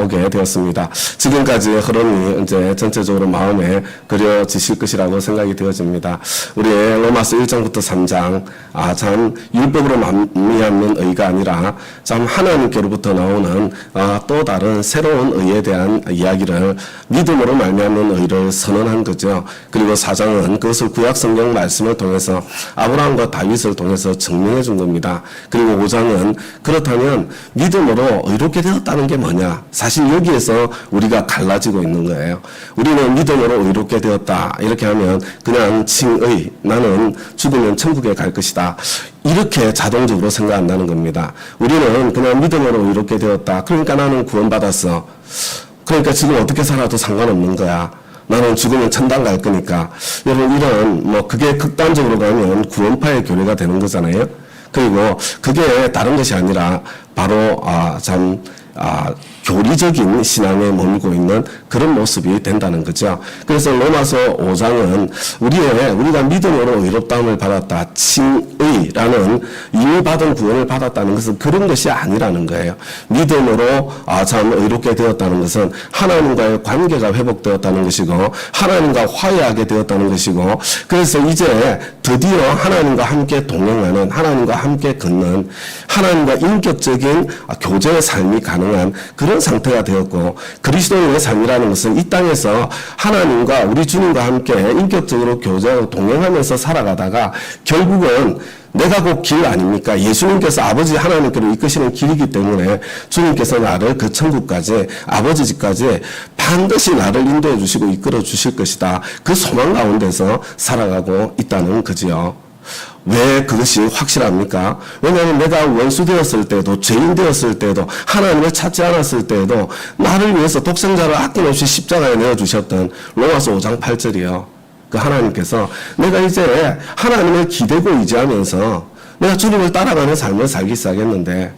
오게 되었습니다. 지금까지 흐름이 이제 전체적으로 마음에 그려지실 것이라고 생각이 되어집니다. 우리의 로마서 1장부터 3장, 참 율법으로 말미암는 의가 아니라 참 하나님께로부터 나오는 또 다른 새로운 의에 대한 이야기를 믿음으로 말미암는 의를 선언한 거죠. 그리고 4장은 그것을 구약 성경 말씀을 통해서 아브라함과 다윗을 통해서 증명해 준 겁니다. 그리고 5장은 그렇다면 믿음으로 의롭게 되었다는 게 뭐냐? 사실 여기에서 우리가 갈라지고 있는 거예요. 우리는 믿음으로 의롭게 되었다 이렇게 하면 그냥 칭의, 나는 죽으면 천국에 갈 것이다, 이렇게 자동적으로 생각한다는 겁니다. 우리는 그냥 믿음으로 의롭게 되었다, 그러니까 나는 구원받았어, 그러니까 지금 어떻게 살아도 상관없는 거야, 나는 죽으면 천당 갈 거니까. 여러분, 이런 그게 극단적으로 가면 구원파의 교리가 되는 거잖아요. 그리고 그게 다른 것이 아니라 바로 교리적인 신앙에 머물고 있는 그런 모습이 된다는 거죠. 그래서 로마서 5장은 우리가 믿음으로 의롭다함을 받았다, 칭의라는 이미 받은 구원을 받았다는 것은 그런 것이 아니라는 거예요. 믿음으로 참 의롭게 되었다는 것은 하나님과의 관계가 회복되었다는 것이고 하나님과 화해하게 되었다는 것이고, 그래서 이제 드디어 하나님과 함께 동행하는, 하나님과 함께 걷는, 하나님과 인격적인 교제의 삶이 가능한 그런 상태가 되었고, 그리스도인의 삶이라는 것은 이 땅에서 하나님과 우리 주님과 함께 인격적으로 교제하고 동행하면서 살아가다가 결국은 내가 곧 길 아닙니까? 예수님께서 아버지 하나님께로 이끄시는 길이기 때문에 주님께서 나를 그 천국까지, 아버지 집까지 반드시 나를 인도해 주시고 이끌어 주실 것이다, 그 소망 가운데서 살아가고 있다는 거지요. 왜 그것이 확실합니까? 왜냐하면 내가 원수 되었을 때도, 죄인 되었을 때도, 하나님을 찾지 않았을 때도 나를 위해서 독생자를 아낌없이 십자가에 내어주셨던 로마서 5장 8절이요. 그 하나님께서 내가 이제 하나님을 기대고 의지하면서 내가 주님을 따라가는 삶을 살기 시작했는데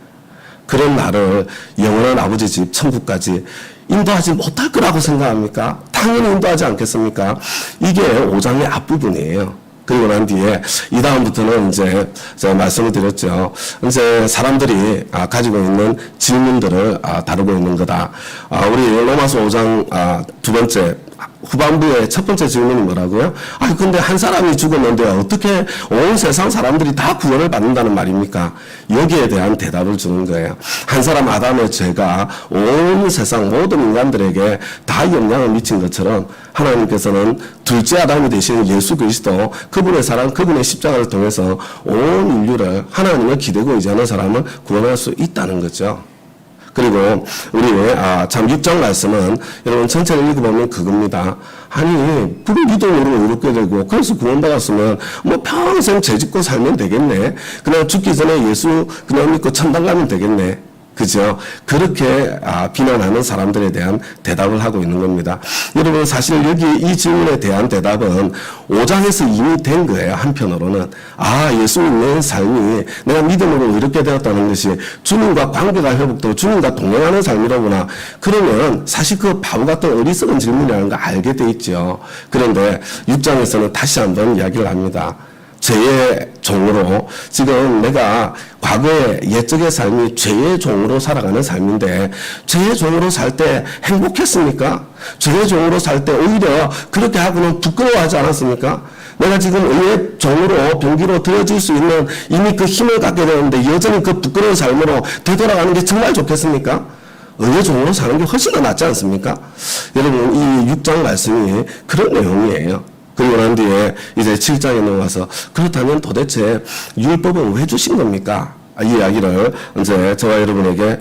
그런 나를 영원한 아버지 집 천국까지 인도하지 못할 거라고 생각합니까? 당연히 인도하지 않겠습니까? 이게 5장의 앞부분이에요. 그리고 난 뒤에 이 다음부터는 이제 제가 말씀을 드렸죠. 이제 사람들이 가지고 있는 질문들을 다루고 있는 거다. 우리 로마서 5장 두 번째 후반부의 첫 번째 질문이 뭐라고요? 근데 한 사람이 죽었는데 어떻게 온 세상 사람들이 다 구원을 받는다는 말입니까? 여기에 대한 대답을 주는 거예요. 한 사람 아담의 죄가 온 세상 모든 인간들에게 다 영향을 미친 것처럼 하나님께서는 둘째 아담이 되신 예수 그리스도, 그분의 사랑, 그분의 십자가를 통해서 온 인류를, 하나님을 기대고 의지하는 사람을 구원할 수 있다는 거죠. 그리고 우리 참 6장 말씀은 여러분 전체를 읽어보면 그겁니다. 그 믿음으로 의롭게 되고 그래서 구원받았으면 평생 죄짓고 살면 되겠네, 그냥 죽기 전에 예수 그냥 믿고 천당 가면 되겠네, 그죠? 그렇게 비난하는 사람들에 대한 대답을 하고 있는 겁니다. 여러분, 사실 여기 이 질문에 대한 대답은 5장에서 이미 된 거예요. 한편으로는 예수 믿는 삶이 내가 믿음으로 이렇게 되었다는 것이 주님과 관계가 회복되고 주님과 동행하는 삶이로구나. 그러면 사실 그 바보 같은 어리석은 질문이라는 거 알게 돼 있죠. 그런데 6장에서는 다시 한번 이야기를 합니다. 죄의 종으로, 지금 내가 과거의 옛적의 삶이 죄의 종으로 살아가는 삶인데 죄의 종으로 살 때 행복했습니까? 죄의 종으로 살 때 오히려 그렇게 하고는 부끄러워하지 않았습니까? 내가 지금 의의 종으로 병기로 되어질 수 있는 이미 그 힘을 갖게 되는데 여전히 그 부끄러운 삶으로 되돌아가는 게 정말 좋겠습니까? 의의 종으로 사는 게 훨씬 더 낫지 않습니까? 여러분, 이 6장 말씀이 그런 내용이에요. 그리고 난 뒤에 이제 7장에 넘어가서 그렇다면 도대체 율법은 왜 주신 겁니까? 이 이야기를 이제 저와 여러분에게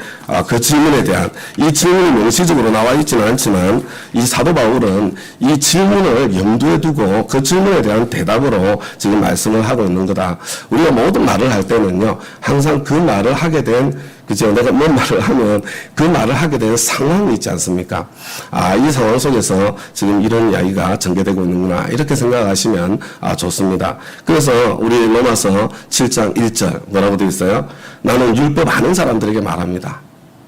그 질문에 대한, 이 질문이 명시적으로 나와 있지는 않지만 이 사도 바울은 이 질문을 염두에 두고 그 질문에 대한 대답으로 지금 말씀을 하고 있는 거다. 우리가 모든 말을 할 때는요, 항상 그 말을 하게 된, 그죠? 내가 뭔 말을 하면 그 말을 하게 되는 상황이 있지 않습니까? 이 상황 속에서 지금 이런 이야기가 전개되고 있는구나, 이렇게 생각하시면 좋습니다. 그래서 우리 로마서 7장 1절 뭐라고 되어 있어요? 나는 율법 아는 사람들에게 말합니다.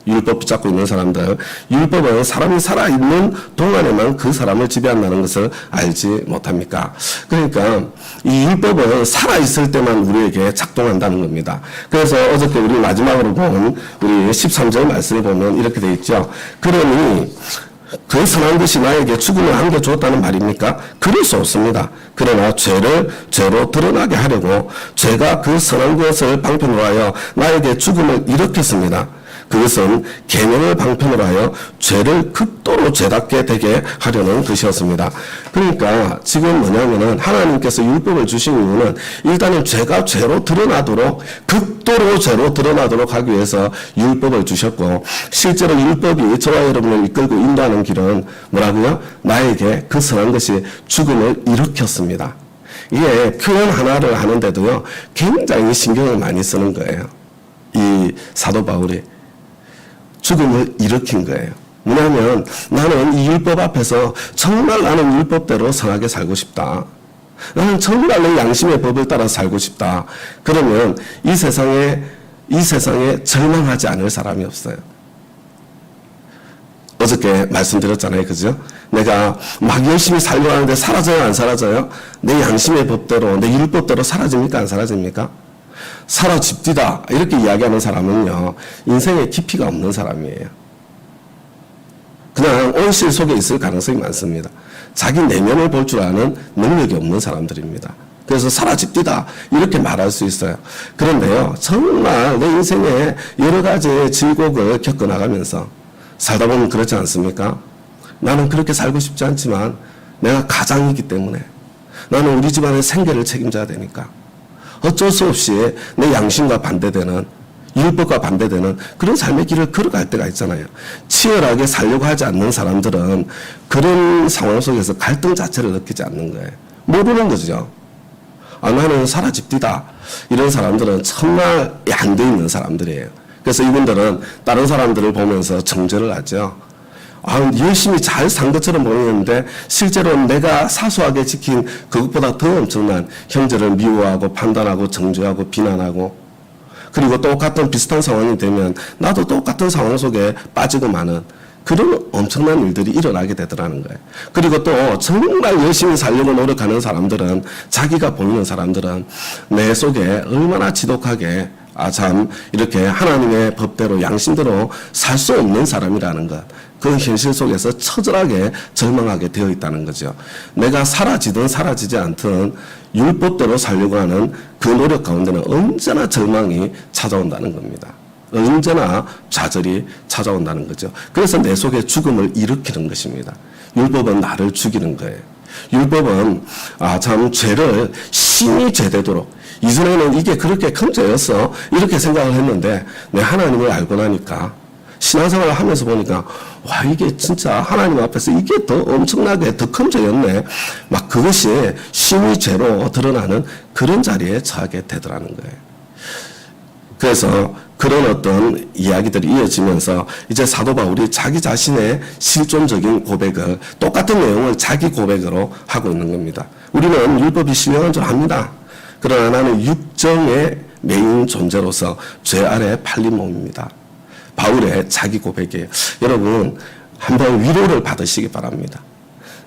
율법 붙잡고 있는 사람들, 율법은 사람이 살아있는 동안에만 그 사람을 지배한다는 것을 알지 못합니까? 그러니까 이 율법은 살아있을 때만 우리에게 작동한다는 겁니다. 그래서 어저께 우리 마지막으로 본 우리 13절 말씀을 보면 이렇게 되어 있죠. 그러니 그 선한 것이 나에게 죽음을 안겨주었다는 말입니까? 그럴 수 없습니다. 그러나 죄를 죄로 드러나게 하려고 죄가 그 선한 것을 방편으로 하여 나에게 죽음을 일으켰습니다. 그것은 계명을 방편으로 하여 죄를 극도로 죄답게 되게 하려는 것이었습니다. 그러니까 지금 뭐냐면은 하나님께서 율법을 주신 이유는 일단은 죄가 죄로 드러나도록 극도로 죄로 드러나도록 하기 위해서 율법을 주셨고, 실제로 율법이 저와 여러분을 이끌고 인도하는 길은 뭐라고요? 나에게 그 선한 것이 죽음을 일으켰습니다. 이게 표현 하나를 하는데도요 굉장히 신경을 많이 쓰는 거예요. 이 사도 바울이 죽음을 일으킨 거예요. 뭐냐면 나는 이 율법 앞에서 정말 나는 율법대로 선하게 살고 싶다. 나는 정말 내 양심의 법을 따라 살고 싶다. 그러면 이 세상에 절망하지 않을 사람이 없어요. 어저께 말씀드렸잖아요. 그죠? 내가 막 열심히 살려고 하는데 사라져요? 안 사라져요? 내 양심의 법대로, 내 율법대로 사라집니까? 안 사라집니까? 사라집디다 이렇게 이야기하는 사람은요 인생에 깊이가 없는 사람이에요. 그냥 온실 속에 있을 가능성이 많습니다. 자기 내면을 볼 줄 아는 능력이 없는 사람들입니다. 그래서 사라집디다 이렇게 말할 수 있어요. 그런데요 정말 내 인생에 여러 가지의 질곡을 겪어나가면서 살다 보면 그렇지 않습니까? 나는 그렇게 살고 싶지 않지만 내가 가장이기 때문에, 나는 우리 집안의 생계를 책임져야 되니까 어쩔 수 없이 내 양심과 반대되는, 율법과 반대되는 그런 삶의 길을 걸어갈 때가 있잖아요. 치열하게 살려고 하지 않는 사람들은 그런 상황 속에서 갈등 자체를 느끼지 않는 거예요. 모르는 거죠. 나는 사라집디다. 이런 사람들은 정말 안돼 있는 사람들이에요. 그래서 이분들은 다른 사람들을 보면서 정죄를 하죠. 열심히 잘 산 것처럼 보이는데 실제로 내가 사소하게 지킨 그것보다 더 엄청난 형제를 미워하고 판단하고 정죄하고 비난하고, 그리고 똑같은 비슷한 상황이 되면 나도 똑같은 상황 속에 빠지고 마는 그런 엄청난 일들이 일어나게 되더라는 거예요. 그리고 또 정말 열심히 살려고 노력하는 사람들은, 자기가 보이는 사람들은 내 속에 얼마나 지독하게 참 이렇게 하나님의 법대로 양심대로 살 수 없는 사람이라는 것, 그 현실 속에서 처절하게 절망하게 되어 있다는 거죠. 내가 사라지든 사라지지 않든 율법대로 살려고 하는 그 노력 가운데는 언제나 절망이 찾아온다는 겁니다. 언제나 좌절이 찾아온다는 거죠. 그래서 내 속에 죽음을 일으키는 것입니다. 율법은 나를 죽이는 거예요. 율법은 참 죄를 심히 죄되도록, 이전에는 이게 그렇게 큰 죄였어 이렇게 생각을 했는데 내 하나님을 알고 나니까, 신앙생활을 하면서 보니까 와 이게 진짜 하나님 앞에서 이게 더 엄청나게 더 큰 죄였네, 막 그것이 심히 죄로 드러나는 그런 자리에 처하게 되더라는 거예요. 그래서 그런 어떤 이야기들이 이어지면서 이제 사도 바울이 자기 자신의 실존적인 고백을, 똑같은 내용을 자기 고백으로 하고 있는 겁니다. 우리는 율법이 신령한 줄 압니다. 그러나 나는 육정의 메인 존재로서 죄 아래 팔린 몸입니다. 바울의 자기 고백이에요. 여러분 한번 위로를 받으시기 바랍니다.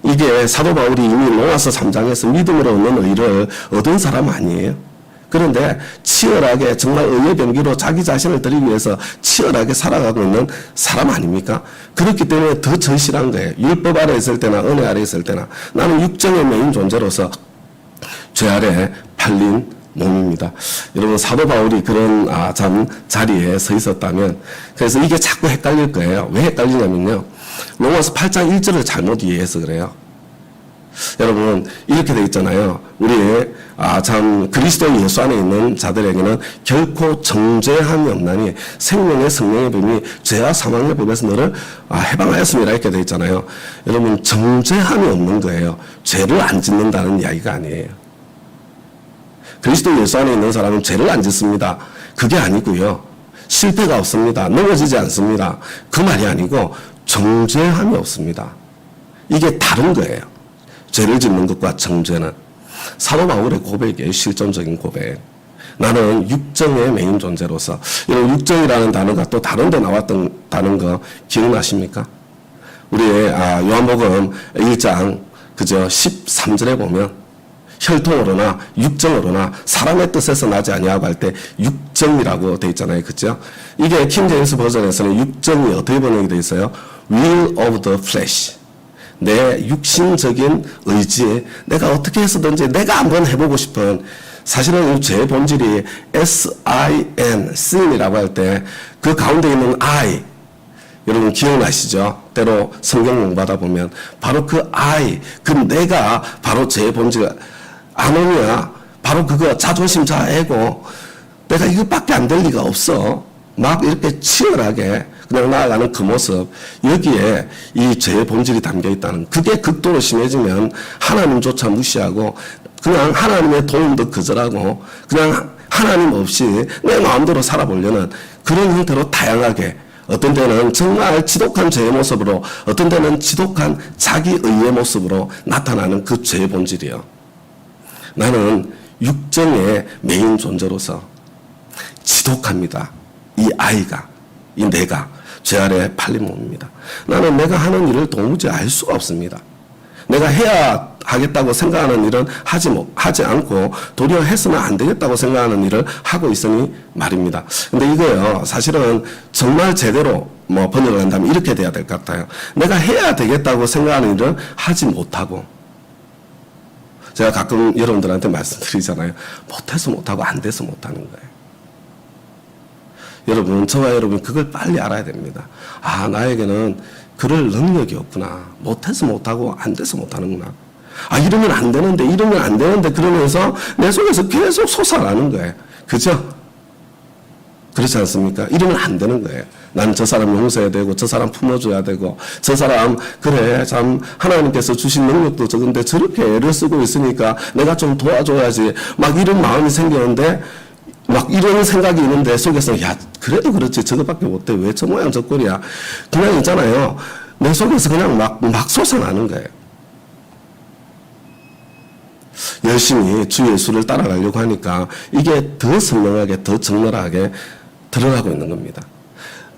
이게 사도 바울이 이미 로마서 3장에서 믿음으로 얻는 의를 얻은 사람 아니에요. 그런데 치열하게 정말 의의 병기로 자기 자신을 드리기 위해서 치열하게 살아가고 있는 사람 아닙니까? 그렇기 때문에 더 절실한 거예요. 율법 아래 있을 때나 은혜 아래 있을 때나 나는 육정의 메인 존재로서 죄 아래 팔린 몸입니다. 여러분 사도 바울이 그런 참 자리에 서 있었다면, 그래서 이게 자꾸 헷갈릴 거예요. 왜 헷갈리냐면요, 로마서 8장 1절을 잘못 이해해서 그래요. 여러분 이렇게 돼 있잖아요. 우리 참 그리스도 예수 안에 있는 자들에게는 결코 정죄함이 없나니 생명의 성령의 법이 죄와 사망의 법에서 너를 해방하였습니다 이렇게 돼 있잖아요. 여러분 정죄함이 없는 거예요. 죄를 안 짓는다는 이야기가 아니에요. 그리스도 예수 안에 있는 사람은 죄를 안 짓습니다. 그게 아니고요. 실패가 없습니다. 넘어지지 않습니다. 그 말이 아니고 정죄함이 없습니다. 이게 다른 거예요. 죄를 짓는 것과 정죄는. 사도 바울의 고백이에요. 실존적인 고백. 나는 육정의 메인 존재로서, 이런 육정이라는 단어가 또 다른 데 나왔던 다른 기억나십니까? 우리 요한복음 1장 그저 13절에 보면 혈통으로나 육정으로나 사람의 뜻에서 나지 아니하고 할 때 육정이라고 돼 있잖아요. 그죠? 이게 킹제임스 버전에서는 육정이 어떻게 번역이 돼 있어요? will of the flesh. 내 육신적인 의지에 내가 어떻게 해서든지 내가 한번 해보고 싶은, 사실은 제 본질이 S-I-N, sin이라고 할 때 그 가운데 있는 I, 여러분 기억나시죠? 때로 성경 공부하다 보면 바로 그 I, 그 내가 바로 제 본질, 아노니아, 바로 그거 자존심 자애고 내가 이것밖에 안 될 리가 없어. 막 이렇게 치열하게 그냥 나아가는 그 모습, 여기에 이 죄의 본질이 담겨 있다는, 그게 극도로 심해지면 하나님조차 무시하고 그냥 하나님의 도움도 거절하고 그냥 하나님 없이 내 마음대로 살아보려는 그런 형태로 다양하게, 어떤 때는 정말 지독한 죄의 모습으로, 어떤 때는 지독한 자기 의의 모습으로 나타나는 그 죄의 본질이요. 나는 육정의 메인 존재로서 지독합니다. 이 아이가, 이 내가 죄 아래 팔린 몸입니다. 나는 내가 하는 일을 도무지 알 수가 없습니다. 내가 해야 하겠다고 생각하는 일은 하지 않고 도리어 해서는 안 되겠다고 생각하는 일을 하고 있으니 말입니다. 근데 이거요, 사실은 정말 제대로 번역을 한다면 이렇게 돼야 될 것 같아요. 내가 해야 되겠다고 생각하는 일을 하지 못하고, 제가 가끔 여러분들한테 말씀드리잖아요. 못해서 못하고 안 돼서 못하는 거예요. 여러분, 저와 여러분 그걸 빨리 알아야 됩니다. 나에게는 그럴 능력이 없구나. 못해서 못하고 안 돼서 못하는구나. 이러면 안 되는데 그러면서 내 속에서 계속 솟아나는 거예요. 그죠? 그렇지 않습니까? 이러면 안 되는 거예요. 난 저 사람 용서해야 되고, 저 사람 품어줘야 되고, 저 사람 그래 참 하나님께서 주신 능력도 적은데 저렇게 애를 쓰고 있으니까 내가 좀 도와줘야지, 막 이런 마음이 생기는데, 막 이런 생각이 있는데 속에서 야 그래도 그렇지 저것밖에 못해 왜 저 모양 저 꼴이야, 그냥 있잖아요. 내 속에서 그냥 막 솟아나는 거예요. 열심히 주 예수를 따라가려고 하니까 이게 더 선명하게, 더 적나라하게 드러나고 있는 겁니다.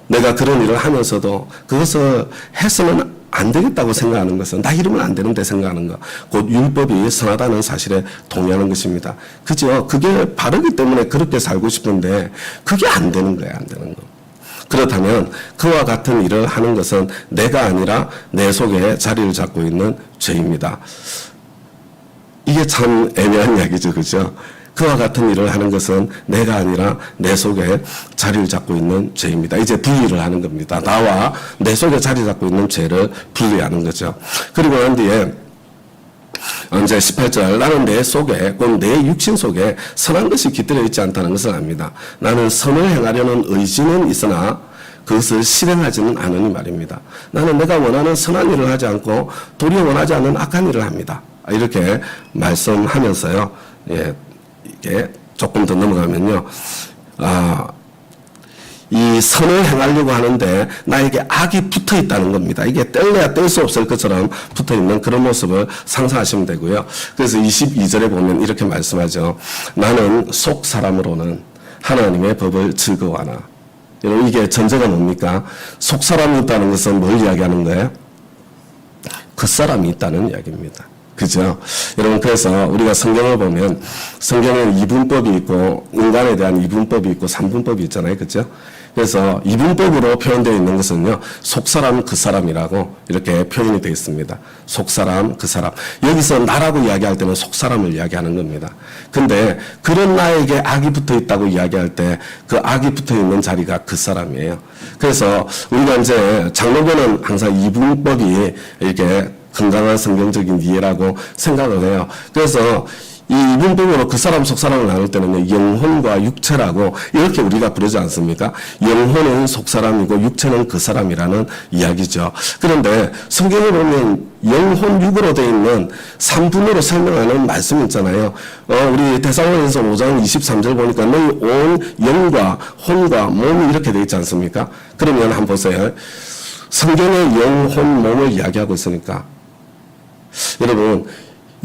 내가 그런 일을 하면서도 그것을 해서는 안 되겠다고 생각하는 것은, 나 이러면 안 되는데 생각하는 것, 곧 율법이 선하다는 사실에 동의하는 것입니다. 그죠? 그게 바르기 때문에 그렇게 살고 싶은데 그게 안 되는 거예요. 안 되는 거. 그렇다면 그와 같은 일을 하는 것은 내가 아니라 내 속에 자리를 잡고 있는 죄입니다. 이게 참 애매한 이야기죠. 그죠? 그와 같은 일을 하는 것은 내가 아니라 내 속에 자리를 잡고 있는 죄입니다. 이제 분리를 하는 겁니다. 나와 내 속에 자리 잡고 있는 죄를 분리하는 거죠. 그리고 난 뒤에 이제 18절, 나는 내 속에, 곧 내 육신 속에 선한 것이 깃들어 있지 않다는 것을 압니다. 나는 선을 행하려는 의지는 있으나 그것을 실행하지는 않으니 말입니다. 나는 내가 원하는 선한 일을 하지 않고 도리어 원하지 않는 악한 일을 합니다. 이렇게 말씀하면서요. 이게 조금 더 넘어가면요. 이 선을 행하려고 하는데 나에게 악이 붙어 있다는 겁니다. 이게 뗄래야 뗄 수 없을 것처럼 붙어 있는 그런 모습을 상상하시면 되고요. 그래서 22절에 보면 이렇게 말씀하죠. 나는 속 사람으로는 하나님의 법을 즐거워하나. 여러분, 이게 전제가 뭡니까? 속 사람이 있다는 것은 뭘 이야기하는 거예요? 그 사람이 있다는 이야기입니다. 그죠? 여러분, 그래서 우리가 성경을 보면 성경에는 이분법이 있고 인간에 대한 이분법이 있고 삼분법이 있잖아요. 그죠? 그래서 이분법으로 표현되어 있는 것은요, 속사람 그 사람이라고 이렇게 표현이 되어 있습니다. 속사람 그 사람. 여기서 나라고 이야기할 때는 속사람을 이야기하는 겁니다. 근데 그런 나에게 악이 붙어 있다고 이야기할 때 그 악이 붙어 있는 자리가 그 사람이에요. 그래서 우리가 이제 장로교는 항상 이분법이 이렇게 건강한 성경적인 이해라고 생각을 해요. 그래서 이 이분법으로 그 사람 속사람을 나눌 때는 영혼과 육체라고 이렇게 우리가 부르지 않습니까? 영혼은 속사람이고 육체는 그 사람이라는 이야기죠. 그런데 성경을 보면 영혼 육으로 되어 있는 3분으로 설명하는 말씀이 있잖아요. 우리 데살로니가서 5장 23절 보니까 너희 온 영과 혼과 몸이 이렇게 되어 있지 않습니까? 그러면 한번 보세요. 성경의 영혼, 몸을 이야기하고 있으니까 여러분,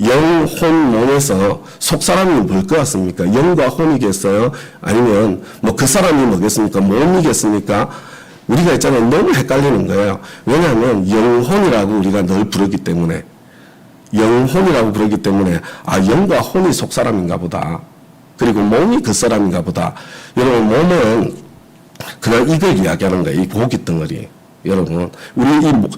영, 혼, 몸에서 속 사람이 뭘 것 같습니까? 영과 혼이겠어요? 아니면 뭐 그 사람이 뭐겠습니까? 몸이겠습니까? 우리가 있잖아요. 너무 헷갈리는 거예요. 왜냐하면 영혼이라고 우리가 늘 부르기 때문에, 영혼이라고 부르기 때문에 영과 혼이 속 사람인가 보다. 그리고 몸이 그 사람인가 보다. 여러분, 몸은 그냥 이걸 이야기하는 거예요. 이 고기 덩어리. 여러분,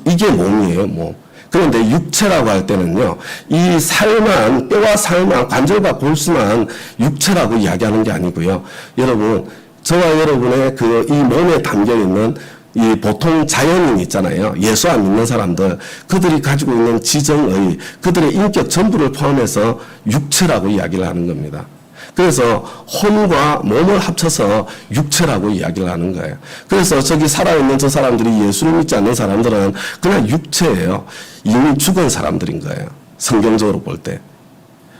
이게 몸이에요, 몸. 그런데 육체라고 할 때는요, 이 살만, 뼈와 살만, 관절과 골수만 육체라고 이야기하는 게 아니고요. 여러분, 저와 여러분의 이 몸에 담겨 있는 이 보통 자연인 있잖아요. 예수 안 믿는 사람들, 그들이 가지고 있는 지정의, 그들의 인격 전부를 포함해서 육체라고 이야기를 하는 겁니다. 그래서 혼과 몸을 합쳐서 육체라고 이야기를 하는 거예요. 그래서 저기 살아있는 저 사람들이 예수를 믿지 않는 사람들은 그냥 육체예요. 이미 죽은 사람들인 거예요. 성경적으로 볼 때.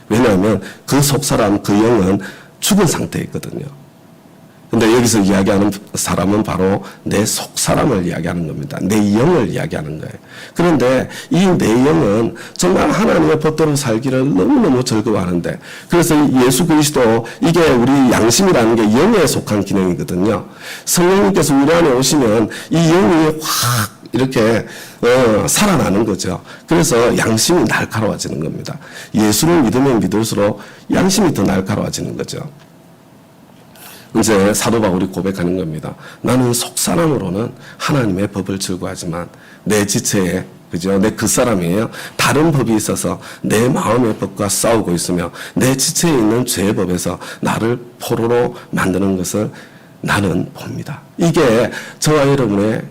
왜냐하면 그 속사람, 그 영은 죽은 상태에 있거든요. 근데 여기서 이야기하는 사람은 바로 내 속사람을 이야기하는 겁니다. 내 영을 이야기하는 거예요. 그런데 이 내 영은 정말 하나님의 법대로 살기를 너무너무 즐거워하는데, 그래서 예수 그리스도, 이게 우리 양심이라는 게 영에 속한 기능이거든요. 성령님께서 우리 안에 오시면 이 영이 확 이렇게 살아나는 거죠. 그래서 양심이 날카로워지는 겁니다. 예수를 믿으면 믿을수록 양심이 더 날카로워지는 거죠. 이제 사도 바울이 고백하는 겁니다. 나는 속사람으로는 하나님의 법을 즐거워하지만 내 지체에, 그죠? 내 그 사람이에요. 다른 법이 있어서 내 마음의 법과 싸우고 있으며 내 지체에 있는 죄의 법에서 나를 포로로 만드는 것을 나는 봅니다. 이게 저와 여러분의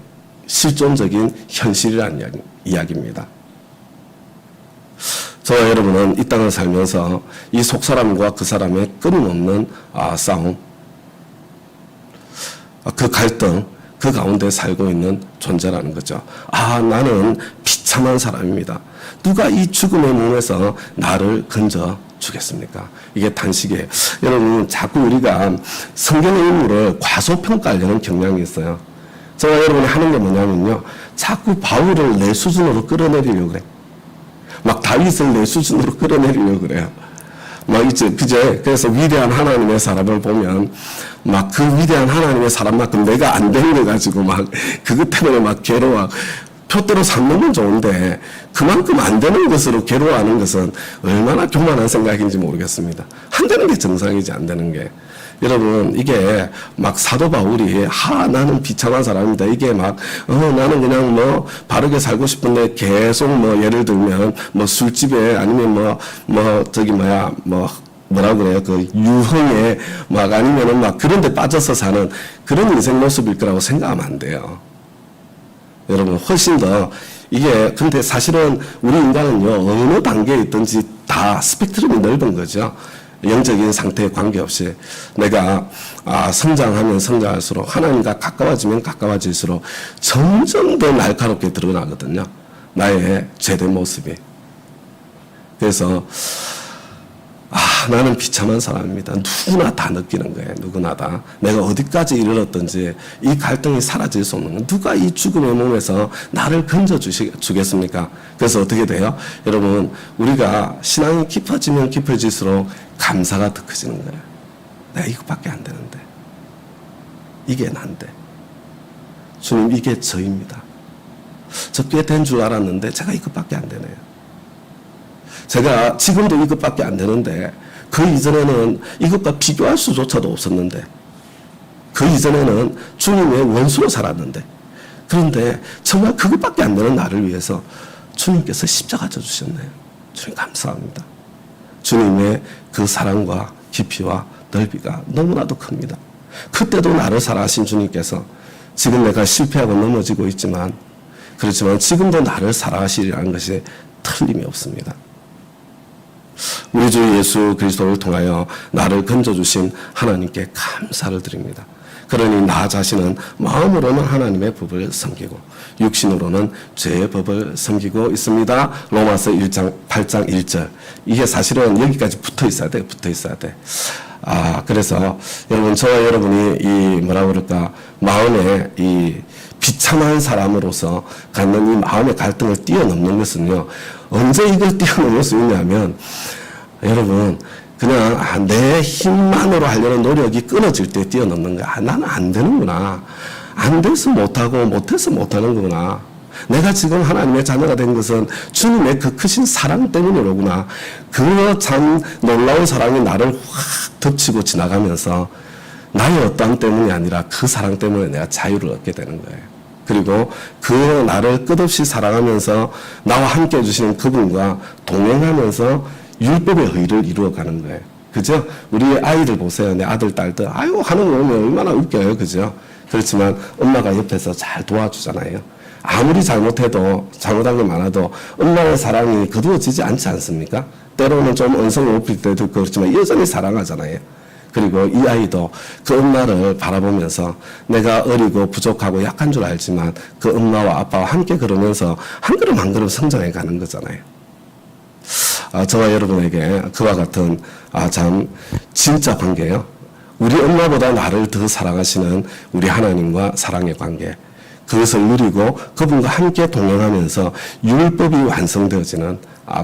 실존적인 현실이라는 이야기입니다. 저와 여러분은 이 땅을 살면서 이 속사람과 그 사람의 끊임없는 싸움, 그 갈등, 그 가운데 살고 있는 존재라는 거죠. 나는 비참한 사람입니다. 누가 이 죽음의 몸에서 나를 건져 주겠습니까? 이게 단식이에요. 여러분, 자꾸 우리가 성경의 인물을 과소평가하려는 경향이 있어요. 제가 여러분이 하는 게 뭐냐면요, 자꾸 바울을 내 수준으로 끌어내리려고 그래. 막 다윗을 내 수준으로 끌어내리려고 그래요. 그래서 위대한 하나님의 사람을 보면, 막 그 위대한 하나님의 사람만큼 내가 안 되는 거 가지고 막, 그것 때문에 막 괴로워. 표대로 삼는 좋은데, 그만큼 안 되는 것으로 괴로워하는 것은 얼마나 교만한 생각인지 모르겠습니다. 안 되는 게 정상이지, 안 되는 게. 여러분, 이게 막 사도 바울이 나는 비참한 사람입니다. 이게 막 나는 그냥 바르게 살고 싶은데 계속 예를 들면 술집에 아니면 뭐라 그래요? 그 유흥에 아니면은 그런 데 빠져서 사는 그런 인생 모습일 거라고 생각하면 안 돼요. 여러분, 훨씬 더 이게, 근데 사실은 우리 인간은요, 어느 단계에 있든지 다 스펙트럼이 넓은 거죠. 영적인 상태에 관계없이 내가 성장하면 성장할수록, 하나님과 가까워지면 가까워질수록 점점 더 날카롭게 드러나거든요. 나의 죄된 모습이. 그래서 나는 비참한 사람입니다. 누구나 다 느끼는 거예요. 누구나 다. 내가 어디까지 이르렀든지 이 갈등이 사라질 수 없는 거예요. 누가 이 죽음의 몸에서 나를 건져주겠습니까? 그래서 어떻게 돼요? 여러분, 우리가 신앙이 깊어지면 깊어질수록 감사가 더 커지는 거예요. 내가 이것밖에 안 되는데. 이게 난데. 주님, 이게 저입니다. 저 꽤 된 줄 알았는데 제가 이것밖에 안 되네요. 제가 지금도 이것밖에 안 되는데, 그 이전에는 이것과 비교할 수조차도 없었는데, 그 이전에는 주님의 원수로 살았는데, 그런데 정말 그것밖에 안 되는 나를 위해서 주님께서 십자가 져 주셨네요. 주님 감사합니다. 주님의 그 사랑과 깊이와 넓이가 너무나도 큽니다. 그때도 나를 사랑하신 주님께서 지금 내가 실패하고 넘어지고 있지만, 그렇지만 지금도 나를 사랑하시리라는 것이 틀림이 없습니다. 우리 주 예수 그리스도를 통하여 나를 건져주신 하나님께 감사를 드립니다. 그러니 나 자신은 마음으로는 하나님의 법을 섬기고 육신으로는 죄의 법을 섬기고 있습니다. 로마서 8장 1절. 이게 사실은 여기까지 붙어 있어야 돼. 그래서 여러분, 저와 여러분이 이 마음에 이 비참한 사람으로서 갖는 이 마음의 갈등을 뛰어넘는 것은요, 언제 이걸 뛰어넘을 수 있냐면, 여러분, 그냥 내 힘만으로 하려는 노력이 끊어질 때 뛰어넘는 거야. 나는 안 되는구나. 안 돼서 못하고 못해서 못하는 거구나. 내가 지금 하나님의 자녀가 된 것은 주님의 그 크신 사랑 때문이로구나. 그 참 놀라운 사랑이 나를 확 덮치고 지나가면서 나의 어떠함 때문이 아니라 그 사랑 때문에 내가 자유를 얻게 되는 거예요. 그리고 그 나를 끝없이 사랑하면서 나와 함께 해주시는 그분과 동행하면서 율법의 의를 이루어가는 거예요. 그죠? 우리 아이들 보세요. 내 아들, 딸들. 아유, 하는 거 보면 얼마나 웃겨요. 그죠? 그렇지만 엄마가 옆에서 잘 도와주잖아요. 아무리 잘못해도, 잘못한 게 많아도 엄마의 사랑이 거두어지지 않지 않습니까? 때로는 좀 언성을 높일 때도 그렇지만 여전히 사랑하잖아요. 그리고 이 아이도 그 엄마를 바라보면서 내가 어리고 부족하고 약한 줄 알지만 그 엄마와 아빠와 함께 걸으면서 한 걸음 한 걸음 성장해 가는 거잖아요. 저와 여러분에게 그와 같은 참 진짜 관계요. 우리 엄마보다 나를 더 사랑하시는 우리 하나님과 사랑의 관계. 그것을 누리고 그분과 함께 동행하면서 율법이 완성되어지는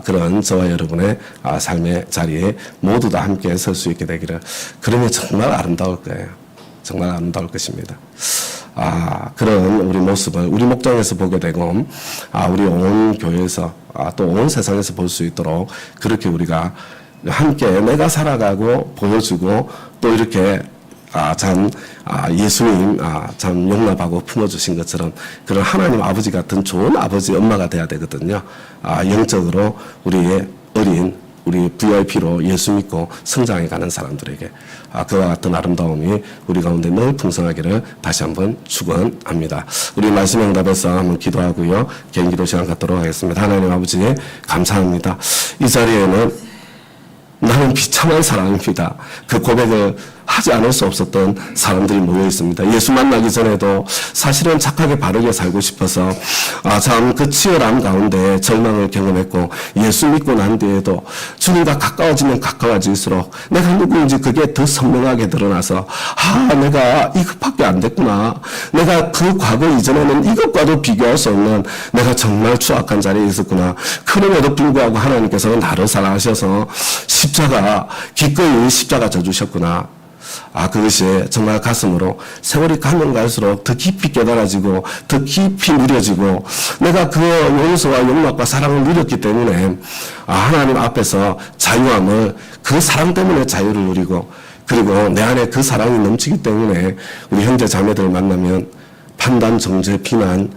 그런 저와 여러분의 삶의 자리에 모두 다 함께 설 수 있게 되기를. 그러면 정말 아름다울 거예요. 정말 아름다울 것입니다. 그런 우리 모습을 우리 목장에서 보게 되고, 우리 온 교회에서, 또 온 세상에서 볼 수 있도록 그렇게 우리가 함께 내가 살아가고 보여주고 또 이렇게 예수님, 참 용납하고 품어주신 것처럼 그런 하나님 아버지 같은 좋은 아버지, 엄마가 돼야 되거든요. 영적으로 우리의 우리 VIP로 예수 믿고 성장해가는 사람들에게 그와 같은 아름다움이 우리 가운데 늘 풍성하기를 다시 한번 축원합니다. 우리 말씀 응답에서 한번 기도하고요. 개인 기도 시간 갖도록 하겠습니다. 하나님 아버지 감사합니다. 이 자리에는 나는 비참한 사람입니다. 그 고백을 하지 않을 수 없었던 사람들이 모여 있습니다. 예수 만나기 전에도 사실은 착하게 바르게 살고 싶어서 참 그 치열함 가운데 절망을 경험했고, 예수 믿고 난 뒤에도 주님과 가까워지면 가까워질수록 내가 누구인지 그게 더 선명하게 드러나서 내가 이것밖에 안 됐구나. 내가 그 과거 이전에는 이것과도 비교할 수 없는 내가 정말 추악한 자리에 있었구나. 그럼에도 불구하고 하나님께서 나를 사랑하셔서 기꺼이 십자가 져주셨구나. 그것이 정말 가슴으로 세월이 가면 갈수록 더 깊이 깨달아지고 더 깊이 누려지고, 내가 그 용서와 용납과 사랑을 누렸기 때문에 하나님 앞에서 자유함을, 그 사랑 때문에 자유를 누리고, 그리고 내 안에 그 사랑이 넘치기 때문에 우리 형제 자매들 만나면 판단, 정죄, 비난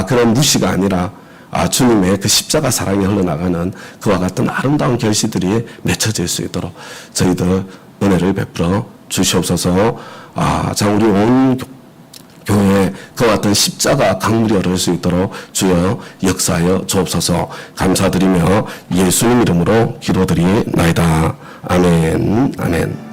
그런 무시가 아니라 주님의 그 십자가 사랑이 흘러나가는 그와 같은 아름다운 결실들이 맺혀질 수 있도록 저희들 은혜를 베풀어 주시옵소서. 우리 온 교회에 그와 같은 십자가 강물이 흐를 수 있도록 주여 역사하여 주옵소서. 감사드리며 예수님 이름으로 기도드리나이다. 아멘. 아멘.